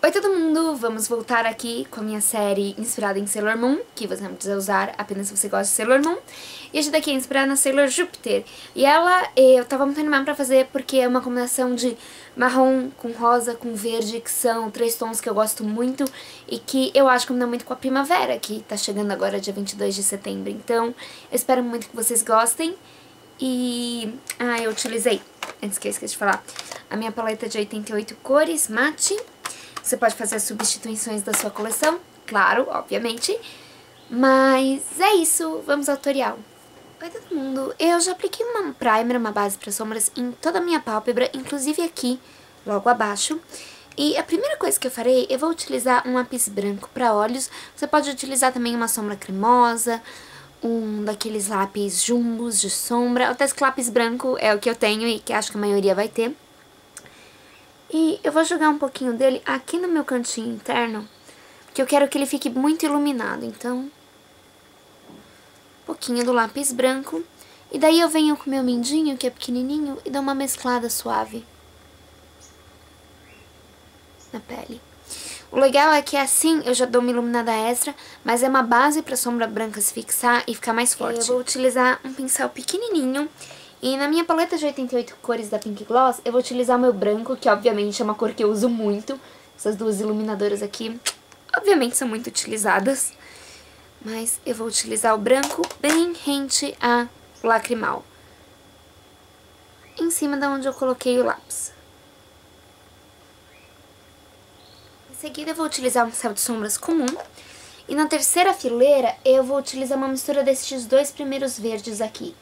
Oi todo mundo, vamos voltar aqui com a minha série inspirada em Sailor Moon, que você não precisa usar apenas se você gosta de Sailor Moon. E essa daqui é inspirada na Sailor Júpiter. E ela, eu tava muito animada pra fazer porque é uma combinação de marrom com rosa com verde, que são três tons que eu gosto muito e que eu acho que combina muito com a primavera, que tá chegando agora dia 22 de setembro. Então, eu espero muito que vocês gostem. E... eu utilizei, antes que eu esqueça de falar, a minha paleta de 88 cores, mate. Você pode fazer as substituições da sua coleção, claro, obviamente. Mas é isso, vamos ao tutorial. Oi todo mundo, eu já apliquei uma primer, uma base para sombras em toda a minha pálpebra, inclusive aqui, logo abaixo. E a primeira coisa que eu farei, eu vou utilizar um lápis branco para olhos. Você pode utilizar também uma sombra cremosa, um daqueles lápis jumbos de sombra. Até esse lápis branco é o que eu tenho e que acho que a maioria vai ter. E eu vou jogar um pouquinho dele aqui no meu cantinho interno, porque eu quero que ele fique muito iluminado, então... um pouquinho do lápis branco. E daí eu venho com o meu mindinho, que é pequenininho, e dou uma mesclada suave na pele. O legal é que assim eu já dou uma iluminada extra, mas é uma base pra sombra branca se fixar e ficar mais forte. Eu vou utilizar um pincel pequenininho. E na minha paleta de 88 cores da Pink Gloss, eu vou utilizar o meu branco, que obviamente é uma cor que eu uso muito. Essas duas iluminadoras aqui, obviamente, são muito utilizadas. Mas eu vou utilizar o branco bem rente a lacrimal, em cima da onde eu coloquei o lápis. Em seguida eu vou utilizar um pincel de sombras comum. E na terceira fileira eu vou utilizar uma mistura desses dois primeiros verdes aqui.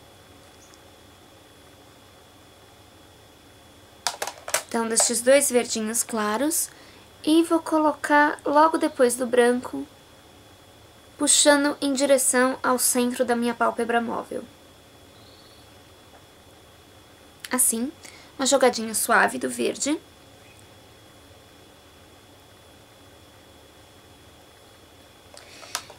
Então, destes dois verdinhos claros, e vou colocar logo depois do branco, puxando em direção ao centro da minha pálpebra móvel. Assim, uma jogadinha suave do verde.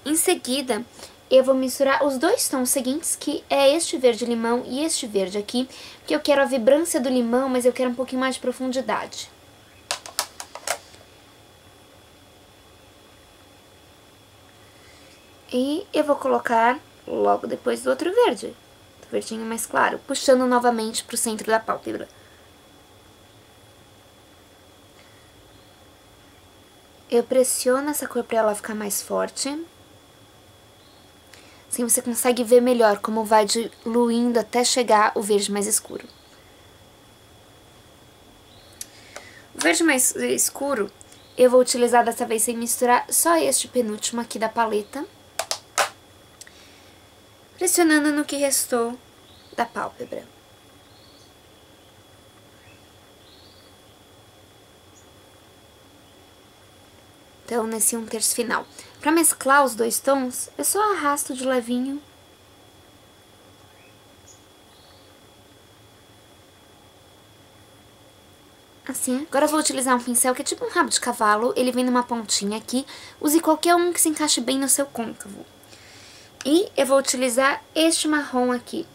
Em seguida, eu vou misturar os dois tons seguintes, que é este verde-limão e este verde aqui, porque eu quero a vibrância do limão, mas eu quero um pouquinho mais de profundidade. E eu vou colocar logo depois do outro verde, do verdinho mais claro, puxando novamente para o centro da pálpebra. Eu pressiono essa cor para ela ficar mais forte. Assim você consegue ver melhor como vai diluindo até chegar o verde mais escuro. O verde mais escuro eu vou utilizar dessa vez sem misturar só este penúltimo aqui da paleta, pressionando no que restou da pálpebra. Então, nesse 1/3 final. Pra mesclar os dois tons, eu só arrasto de levinho. Assim. Agora eu vou utilizar um pincel que é tipo um rabo de cavalo. Ele vem numa pontinha aqui. Use qualquer um que se encaixe bem no seu côncavo. E eu vou utilizar este marrom aqui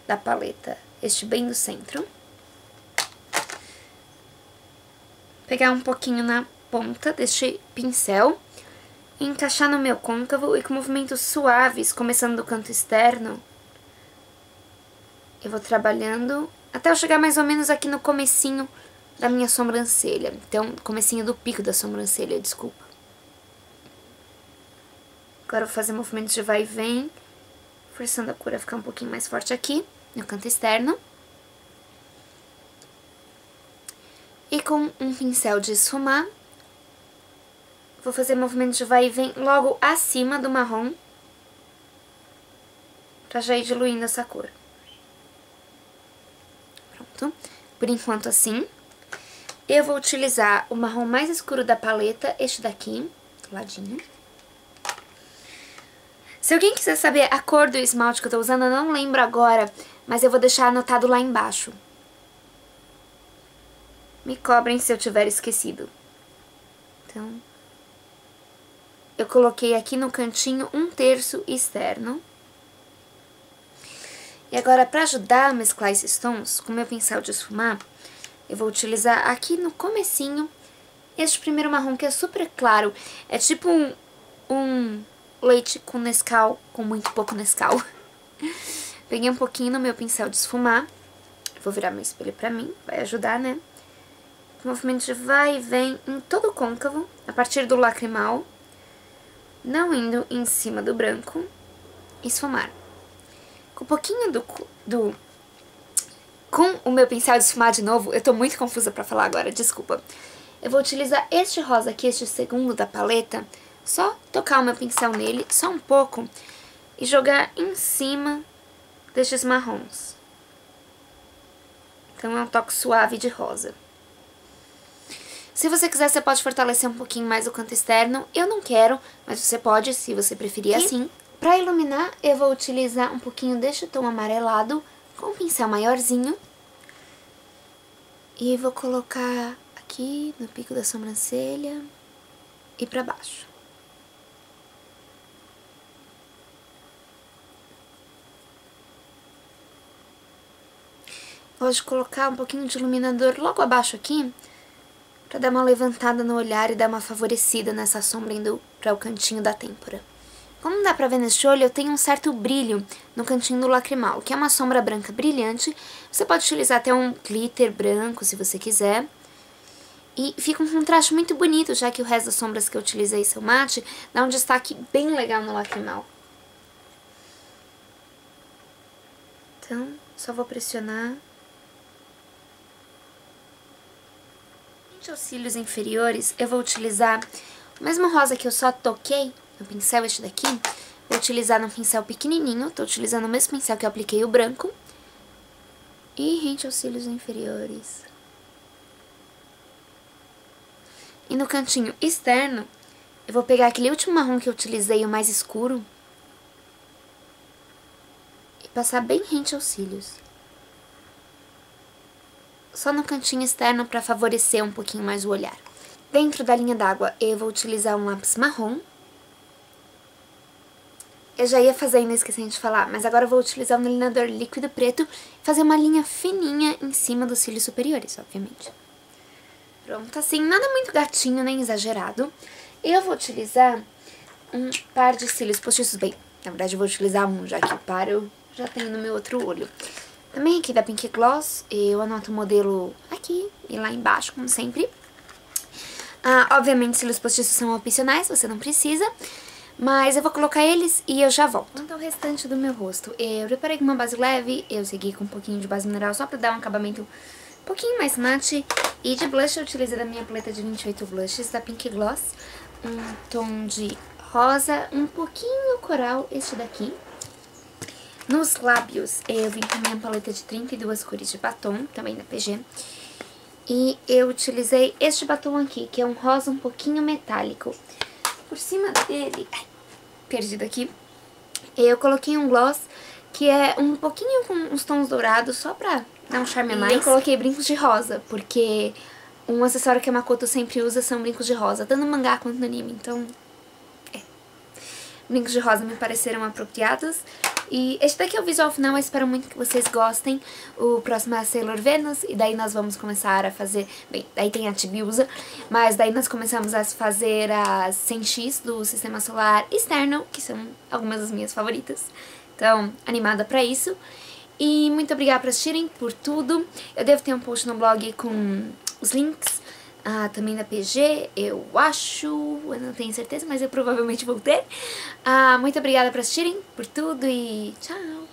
da paleta. Este bem do centro. Pegar um pouquinho na ponta deste pincel, encaixar no meu côncavo e com movimentos suaves, começando do canto externo, eu vou trabalhando até eu chegar mais ou menos aqui no comecinho da minha sobrancelha. Então, comecinho do pico da sobrancelha, desculpa. Agora eu vou fazer movimentos de vai e vem, forçando a cor a ficar um pouquinho mais forte aqui, no canto externo. E com um pincel de esfumar, vou fazer movimentos de vai e vem logo acima do marrom, pra já ir diluindo essa cor. Pronto. Por enquanto assim. Eu vou utilizar o marrom mais escuro da paleta, este daqui, do ladinho. Se alguém quiser saber a cor do esmalte que eu tô usando, eu não lembro agora, mas eu vou deixar anotado lá embaixo. Me cobrem se eu tiver esquecido. Então, eu coloquei aqui no cantinho 1/3 externo. E agora, para ajudar a mesclar esses tons, com o meu pincel de esfumar, eu vou utilizar aqui no comecinho este primeiro marrom que é super claro. É tipo um leite com Nescau, com muito pouco Nescau. Peguei um pouquinho no meu pincel de esfumar. Vou virar meu espelho pra mim, vai ajudar, né? Movimento de vai e vem em todo o côncavo, a partir do lacrimal, não indo em cima do branco, esfumar. Com um pouquinho com o meu pincel de esfumar de novo, eu tô muito confusa pra falar agora, desculpa. Eu vou utilizar este rosa aqui, este segundo da paleta, só tocar o meu pincel nele, só um pouco, e jogar em cima destes marrons. Então é um toque suave de rosa. Se você quiser, você pode fortalecer um pouquinho mais o canto externo. Eu não quero, mas você pode, se você preferir assim. Pra iluminar, eu vou utilizar um pouquinho deste tom amarelado com um pincel maiorzinho. E vou colocar aqui no pico da sobrancelha e pra baixo. Gosto de colocar um pouquinho de iluminador logo abaixo aqui, pra dar uma levantada no olhar e dar uma favorecida nessa sombra indo para o cantinho da têmpora. Como dá pra ver neste olho, eu tenho um certo brilho no cantinho do lacrimal, que é uma sombra branca brilhante. Você pode utilizar até um glitter branco, se você quiser. E fica um contraste muito bonito, já que o resto das sombras que eu utilizei são mate, dá um destaque bem legal no lacrimal. Então, só vou pressionar. Os cílios inferiores, eu vou utilizar o mesmo rosa que eu só toquei no pincel, este daqui. Vou utilizar num pincel pequenininho, tô utilizando o mesmo pincel que eu apliquei o branco. E rente aos cílios inferiores. E no cantinho externo, eu vou pegar aquele último marrom que eu utilizei, o mais escuro, e passar bem rente aos cílios. Só no cantinho externo para favorecer um pouquinho mais o olhar. Dentro da linha d'água eu vou utilizar um lápis marrom. Eu já ia fazer ainda, esquecendo de falar, mas agora eu vou utilizar um delineador líquido preto e fazer uma linha fininha em cima dos cílios superiores, obviamente. Pronto, assim, nada muito gatinho nem exagerado. Eu vou utilizar um par de cílios postiços, bem, na verdade eu vou utilizar um, já que o par eu já tenho no meu outro olho. Também aqui da Pink Gloss, eu anoto o modelo aqui e lá embaixo, como sempre. Obviamente, cílios postiços são opcionais, você não precisa. Mas eu vou colocar eles e eu já volto. Então, o restante do meu rosto, eu preparei com uma base leve, eu segui com um pouquinho de base mineral só pra dar um acabamento um pouquinho mais matte. E de blush, eu utilizei da minha paleta de 28 blushes da Pink Gloss. Um tom de rosa, um pouquinho coral, este daqui. Nos lábios, eu vim com a minha paleta de 32 cores de batom, também da PG. E eu utilizei este batom aqui, que é um rosa um pouquinho metálico. Por cima dele, perdido aqui, eu coloquei um gloss que é um pouquinho com uns tons dourados, só pra dar um charme a mais. E eu coloquei brincos de rosa, porque um acessório que a Makoto sempre usa são brincos de rosa, tanto no mangá quanto no anime, então... Brincos de rosa me pareceram apropriados. E este daqui é o visual final, eu espero muito que vocês gostem. O próximo é a Sailor Venus, e daí nós vamos começar a fazer... Bem, daí tem a Tibiusa, mas daí nós começamos a fazer as 100x do Sistema Solar Externo, que são algumas das minhas favoritas. Então, animada pra isso. E muito obrigada por assistirem, por tudo. Eu devo ter um post no blog com os links. Também da PG, eu acho, eu não tenho certeza, mas eu provavelmente vou ter. Muito obrigada por assistirem, por tudo e tchau!